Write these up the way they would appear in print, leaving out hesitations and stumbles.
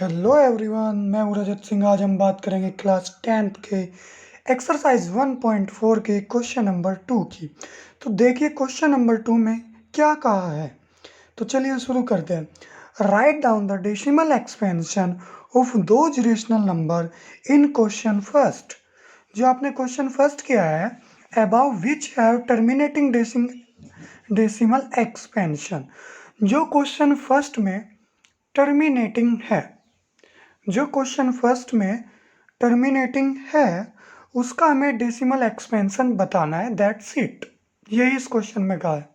Hello everyone, मैं हूँ रजत सिंह। आज हम बात करेंगे क्लास 10th के एक्सरसाइज 1.4 के क्वेश्चन नंबर 2 की। तो देखिए क्वेश्चन नंबर 2 में क्या कहा है। तो चलिए शुरू करते हैं। Write down the decimal expansion of those rational number in question first. जो आपने क्वेश्चन फर्स्ट किया है, about which have terminating decimal expansion. जो क्वेश्चन फर्स्ट में टर्मिनेटिंग है, जो क्वेश्चन फर्स्ट में टर्मिनेटिंग है, उसका हमें डेसिमल एक्सपेंशन बताना है। That's it. यही इस क्वेश्चन में कहा है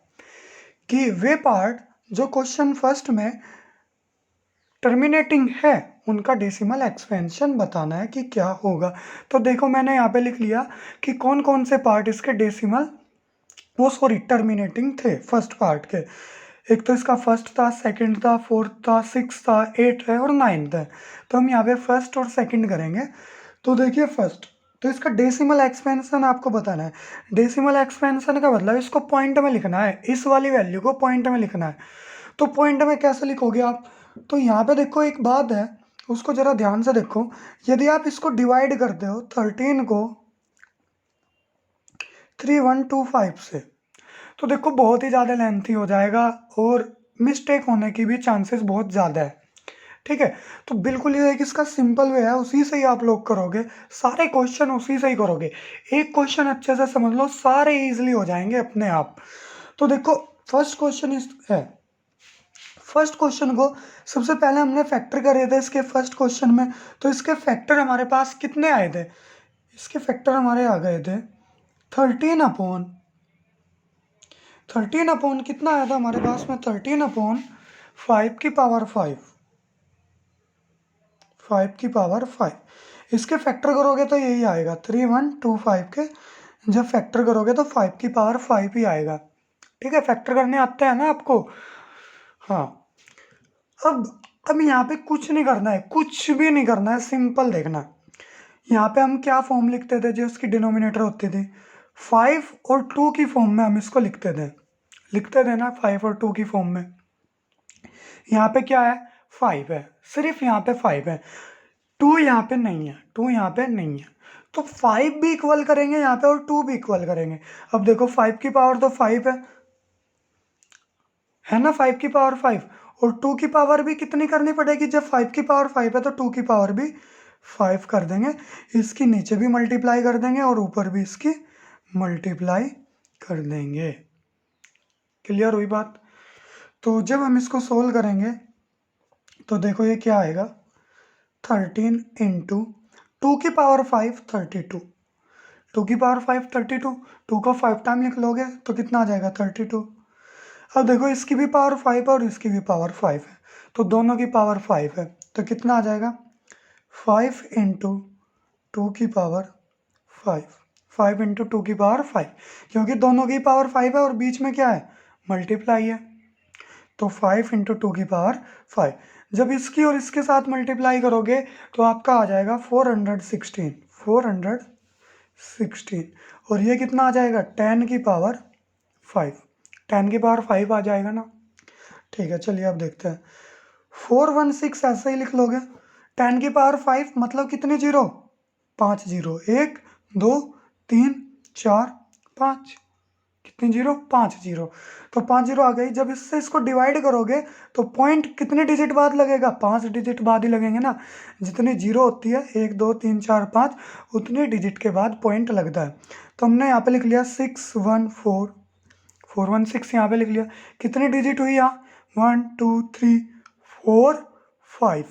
कि वे पार्ट जो क्वेश्चन फर्स्ट में टर्मिनेटिंग है, उनका डेसिमल एक्सपेंशन बताना है कि क्या होगा। तो देखो मैंने यहाँ पे लिख लिया कि कौन कौन से पार्ट इसके डेसिमल टर्मिनेटिंग थे फर्स्ट पार्ट के। एक तो इसका फर्स्ट था, सेकंड था, फोर्थ था, सिक्स था, एट है और नाइन्थ है। तो हम यहाँ पे फर्स्ट और सेकंड करेंगे। तो देखिए फर्स्ट, तो इसका डेसिमल एक्सपेंशन आपको बताना है। डेसिमल एक्सपेंशन का मतलब इसको पॉइंट में लिखना है, इस वाली वैल्यू को पॉइंट में लिखना है। तो पॉइंट में कैसे लिखोगे आप? तो यहाँ पे देखो एक बात है, उसको जरा ध्यान से देखो। यदि आप इसको डिवाइड करते हो 13 को 3125 से, तो देखो बहुत ही ज़्यादा लेंथी हो जाएगा और मिस्टेक होने की भी चांसेस बहुत ज़्यादा है। ठीक है, तो बिल्कुल ये एक इसका सिंपल वे है, उसी से ही आप लोग करोगे। सारे क्वेश्चन उसी से ही करोगे। एक क्वेश्चन अच्छे से समझ लो, सारे इजीली हो जाएंगे अपने आप। तो देखो फर्स्ट क्वेश्चन इस है। फर्स्ट क्वेश्चन को सबसे पहले हमने फैक्टर करे थे इसके फर्स्ट क्वेश्चन में। तो इसके फैक्टर हमारे पास कितने आए थे? इसके फैक्टर हमारे आ गए थे 13 अपॉन कितना आया था हमारे पास में? 13/5 की पावर 5 इसके फैक्टर करोगे तो यही आएगा 3125 के। जब फैक्टर करोगे तो 5 की पावर 5 ही आएगा। ठीक है, फैक्टर करने आते हैं ना आपको? हाँ। अब यहाँ पे कुछ नहीं करना है, कुछ भी नहीं करना है, सिंपल देखना। यहाँ पे हम क्या फॉर्म लिखते थे जो उसकी डिनोमिनेटर होती थी? 5 और 2 की फॉर्म में हम इसको लिखते थे ना, 5 और 2 की फॉर्म में। यहाँ पे क्या है? 5 है, सिर्फ यहाँ पे 5 है, 2 यहाँ पे नहीं है, 2 यहाँ पे नहीं है। तो 5 भी इक्वल करेंगे यहाँ पे और 2 भी इक्वल करेंगे। अब देखो 5 की पावर तो 5 है ना, 5 की पावर 5। और 2 की पावर भी कितनी करनी पड़ेगी? जब 5 की पावर 5 है तो 2 की पावर भी 5 कर देंगे। इसकी नीचे भी मल्टीप्लाई कर देंगे और ऊपर भी इसकी मल्टीप्लाई कर देंगे। क्लियर हुई बात? तो जब हम इसको सोल्व करेंगे तो देखो ये क्या आएगा, 13 इंटू 2 की पावर 5 32, 2 की पावर 5 32, 2 को 5 टाइम लिख लोगे तो कितना आ जाएगा? 32। अब देखो इसकी भी पावर 5 है और इसकी भी पावर 5 है, तो दोनों की पावर 5 है, तो कितना आ जाएगा? 5 इंटू 2 की पावर 5, 5 इंटू 2 की पावर 5, क्योंकि दोनों की पावर 5 है और बीच में क्या है? मल्टीप्लाई है। तो 5 इंटू 2 की पावर 5। जब इसकी और इसके साथ मल्टीप्लाई करोगे तो आपका आ जाएगा 416, 416। और ये कितना आ जाएगा? 10 की पावर 5, 10 की पावर 5 आ जाएगा ना। ठीक है, चलिए अब देखते हैं। 416 ऐसे ही लिख लोगे। 10 की पावर 5 मतलब कितने जीरो? 5 जीरो, 1 2 3 4 5। कितनी जीरो? 5 जीरो। तो 5 जीरो आ गई। जब इससे इसको डिवाइड करोगे तो पॉइंट कितने डिजिट बाद लगेगा? 5 डिजिट बाद ही लगेंगे ना। जितनी जीरो होती है, 1 2 3 4 5, उतनी डिजिट के बाद पॉइंट लगता है। तो हमने यहाँ पे लिख लिया 614, 416 यहाँ पे लिख लिया। कितनी डिजिट हुई यहाँ? 1 2 3 4 5।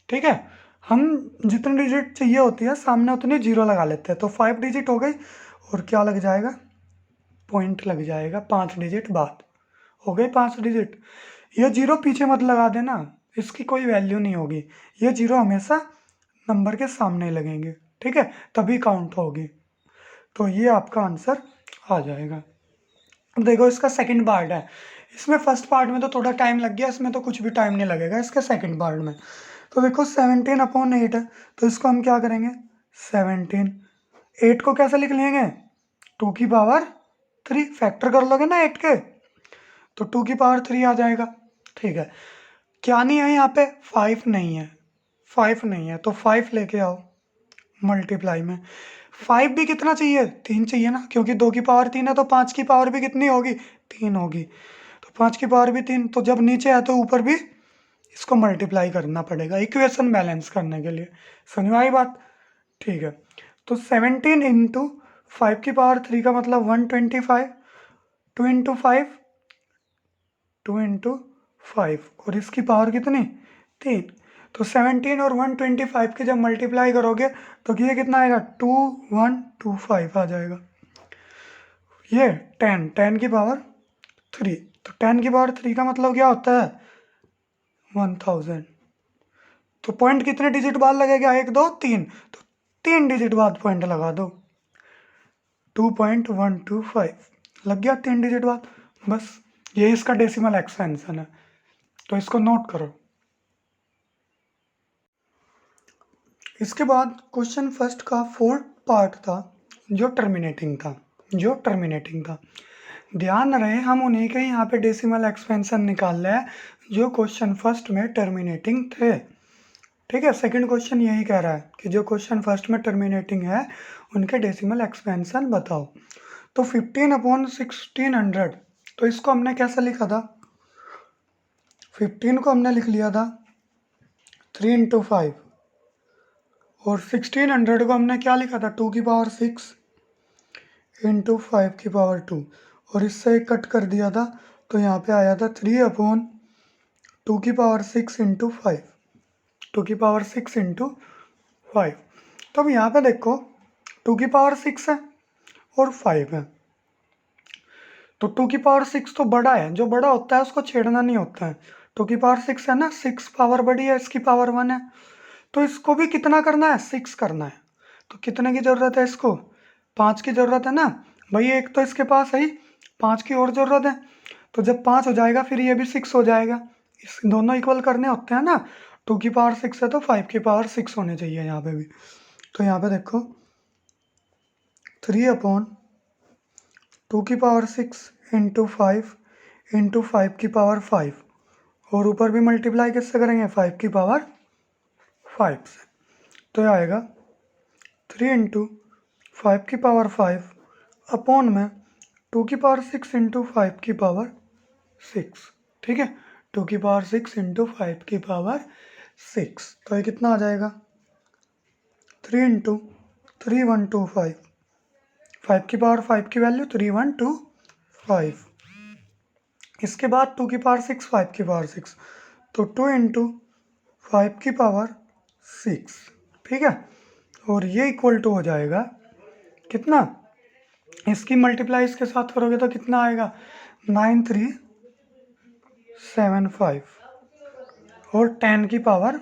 ठीक है, हम जितनी डिजिट चाहिए होती है सामने उतनी जीरो लगा लेते हैं, तो 5 डिजिट हो गई। और क्या लग जाएगा? पॉइंट लग जाएगा 5 डिजिट बाद। हो गए 5 डिजिट। ये जीरो पीछे मत लगा देना, इसकी कोई वैल्यू नहीं होगी। ये जीरो हमेशा नंबर के सामने लगेंगे, ठीक है, तभी काउंट होगी। तो ये आपका आंसर आ जाएगा। अब देखो इसका सेकंड पार्ट है। इसमें फर्स्ट पार्ट में तो थोड़ा टाइम लग गया, इसमें तो कुछ भी टाइम नहीं लगेगा इसके सेकंड पार्ट में। तो देखो 17/8 है, तो इसको हम क्या करेंगे? 17, 8 को कैसे लिख लेंगे? 2 की पावर 3। फैक्टर कर लोगे ना 8 के, तो 2 की पावर 3 आ जाएगा। ठीक है, क्या नहीं है यहाँ पे, 5 नहीं है, 5 नहीं है, तो 5 लेके आओ मल्टीप्लाई में। 5 भी कितना चाहिए, 3 चाहिए ना, क्योंकि 2 की पावर 3 है, तो 5 की पावर भी कितनी होगी, 3 होगी। तो 5 की पावर भी 3, तो जब नीचे है तो ऊपर भी इसको मल्टीप्लाई करना पड़ेगा इक्वेशन बैलेंस करने के लिए। समझ में आई बात? ठीक है, तो 17 इंटू 5 की पावर 3 का मतलब 125, 2 इंटू 5, 2 इंटू 5, और इसकी पावर कितनी, 3। तो 17 और 125 के जब मल्टीप्लाई करोगे तो ये कितना आएगा, 2125 आ जाएगा। ये 10 की पावर 3, तो 10 की पावर 3 का मतलब क्या होता है, 1000। तो पॉइंट कितने डिजिट बाद लगेगा, 1 2 3, तो 3 डिजिट बाद पॉइंट लगा दो, 2125 लग गया 3 डिजिट बाद। बस ये इसका डेसिमल एक्सपेंशन है, तो इसको नोट करो। इसके बाद क्वेश्चन फर्स्ट का फोर्थ पार्ट था जो टर्मिनेटिंग था। ध्यान रहे हम उन्हीं के यहाँ पे डेसिमल एक्सपेंशन निकाल रहे हैं जो क्वेश्चन फर्स्ट में टर्मिनेटिंग थे। ठीक है, सेकंड क्वेश्चन यही कह रहा है कि जो क्वेश्चन फर्स्ट में टर्मिनेटिंग है उनके डेसिमल एक्सपेंशन बताओ। तो 15/1600, तो इसको हमने कैसे लिखा था, 15 को हमने लिख लिया था 3 इंटू 5, और 1600 को हमने क्या लिखा था, 2 की पावर 6 इंटू 5 की पावर 2, और इससे कट कर दिया था, तो यहाँ पे आया था 3/2 की पावर 6 इंटू 5, 2 की पावर 6 इंटू 5। तो अब यहाँ पे देखो 2 की पावर 6 है और 5 है, तो 2 की पावर 6 तो बड़ा है, जो बड़ा होता है उसको छेड़ना नहीं होता है। 2 की पावर 6 है ना, 6 पावर बड़ी है, इसकी पावर 1 है, तो इसको भी कितना करना है, 6 करना है। तो कितने की ज़रूरत है इसको, 5 की ज़रूरत है ना भाई, एक तो इसके पास है ही, 5 की और ज़रूरत है। तो जब 5 हो जाएगा फिर ये भी 6 हो जाएगा, इस दोनों इक्वल करने होते हैं ना। 2 की पावर 6 है तो 5 की पावर 6 होने चाहिए यहाँ पे भी। तो यहाँ पे देखो 3/2 की पावर 6 इंटू 5 इंटू 5 की पावर 5, और ऊपर भी मल्टीप्लाई किससे करेंगे, 5 की पावर 5 से। तो ये आएगा 3 इंटू 5 की पावर 5 अपॉन में 2 की पावर 6 इंटू 5 की पावर 6। ठीक है, 2 की पावर 6 इंटू 5 की पावर 6, तो ये कितना आ जाएगा, 3 इंटू 3125, 5 की पावर 5 की वैल्यू 3125। इसके बाद 2 की पावर 6, 5 की पावर 6, तो 2 इंटू 5 की पावर 6। ठीक है, और ये इक्वल टू हो जाएगा कितना, इसकी मल्टीप्लाई इसके साथ करोगे तो कितना आएगा, 9375, और 10 की पावर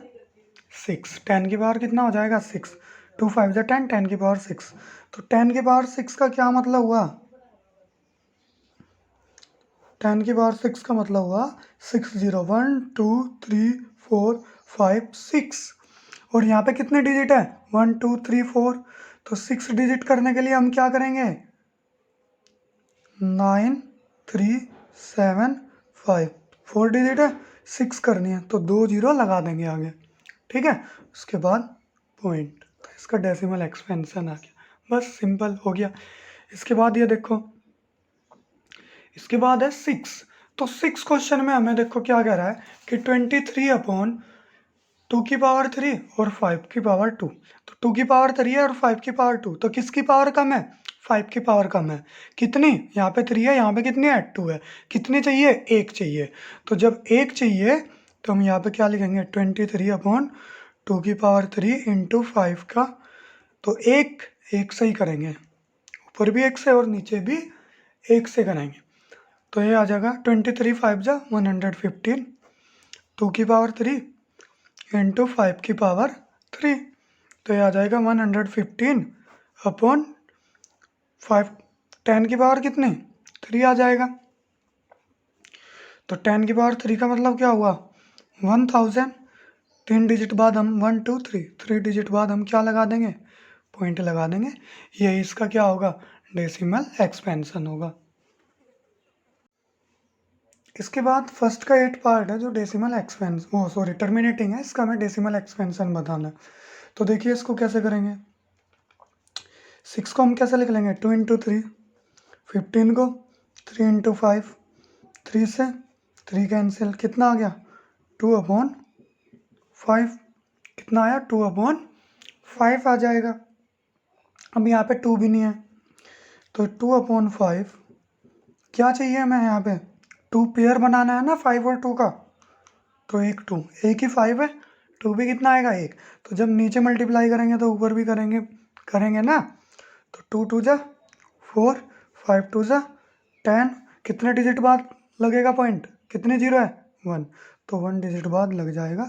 6, 10 की पावर कितना हो जाएगा, 6, 2 5 जा 10, 10 की पावर 6। तो 10 की पावर 6 का क्या मतलब हुआ, 10 की पावर 6 का मतलब हुआ 6 0 1 2 3 4 5 6, और यहाँ पे कितने डिजिट है, 1 2 3 4, तो 6 डिजिट करने के लिए हम क्या करेंगे, 9 3 7 5, 4 डिजिट है, 6 करनी है तो 2 0 लगा देंगे आगे। ठीक है, उसके बाद पॉइंट, तो इसका डेसिमल एक्सपेंशन आ गया, बस सिंपल हो गया। इसके बाद ये देखो, इसके बाद है 6, तो 6 क्वेश्चन में हमें देखो क्या कह रहा है कि 23/2 की पावर 3 और 5 की पावर 2, तो 2 की पावर 3 है और 5 की पावर 2, तो किसकी पावर कम है, 5 की पावर कम है। कितनी, यहाँ पे 3 है, यहाँ पे कितनी है, 2 है, कितनी चाहिए, 1 चाहिए। तो जब 1 चाहिए तो हम यहाँ पे क्या लिखेंगे, 23/2 की पावर 3 इंटू 5 का, तो एक एक से ही करेंगे, ऊपर भी 1 से और नीचे भी 1 से करेंगे। तो ये आ जाएगा 23 5 जा 115, 2 की पावर 3 इंटू 5 की पावर 3, तो ये आ जाएगा 115 अपॉन 5, 10 की पावर कितनी, 3 आ जाएगा। तो 10 की पावर 3 का मतलब क्या हुआ, 1000। 3 डिजिट बाद हम 1 2 3 डिजिट बाद हम क्या लगा देंगे, पॉइंट लगा देंगे। ये इसका क्या होगा, डेसिमल एक्सपेंशन होगा। इसके बाद फर्स्ट का 8 पार्ट है जो डेसिमल एक्सपेंस वो सॉरी टर्मिनेटिंग है, इसका हमें डेसिमल एक्सपेंशन बताना है। तो देखिए इसको कैसे करेंगे। 6 को हम कैसे लिख लेंगे, 2 इंटू 3। 15 को 3 इंटू 5, 3 से 3 कैंसिल, कितना आ गया 2/5। कितना आया 2/5 आ जाएगा। अब यहाँ पे 2 भी नहीं है तो 2/5 क्या चाहिए हमें यहाँ पे, 2 पेयर बनाना है ना 5 और 2 का, तो एक ही 5 है, 2 भी कितना आएगा 1। तो जब नीचे मल्टीप्लाई करेंगे तो ऊपर भी करेंगे ना। तो 2 2 जा 4, 5 2 जा 10, कितने डिजिट बाद लगेगा पॉइंट, कितने जीरो है 1, तो 1 डिजिट बाद लग जाएगा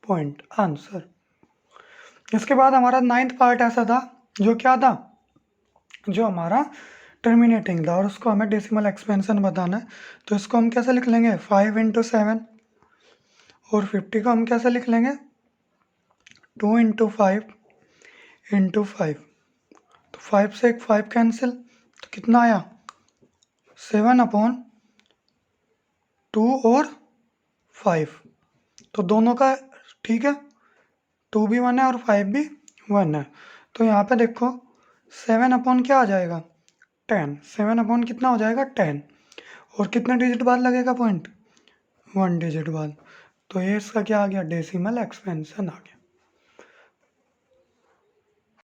पॉइंट, आंसर। इसके बाद हमारा 9th पार्ट ऐसा था जो क्या था, जो हमारा टर्मिनेटिंग था और उसको हमें डेसिमल एक्सपेंशन बताना है। तो इसको हम कैसे लिख लेंगे 5 इंटू 7, और 50 को हम कैसे लिख लेंगे 2 इंटू 5 इंटू 5। तो 5 से एक 5 कैंसिल, तो कितना आया 7/2 और 5, तो दोनों का ठीक है, 2 भी 1 है और 5 भी 1 है। तो यहाँ पे देखो 7/ क्या आ जाएगा 10, 7/ कितना हो जाएगा 10, और कितने डिजिट बाद लगेगा पॉइंट 1 डिजिट बाद। तो ये इसका क्या आ गया डेसिमल एक्सपेंशन आ गया।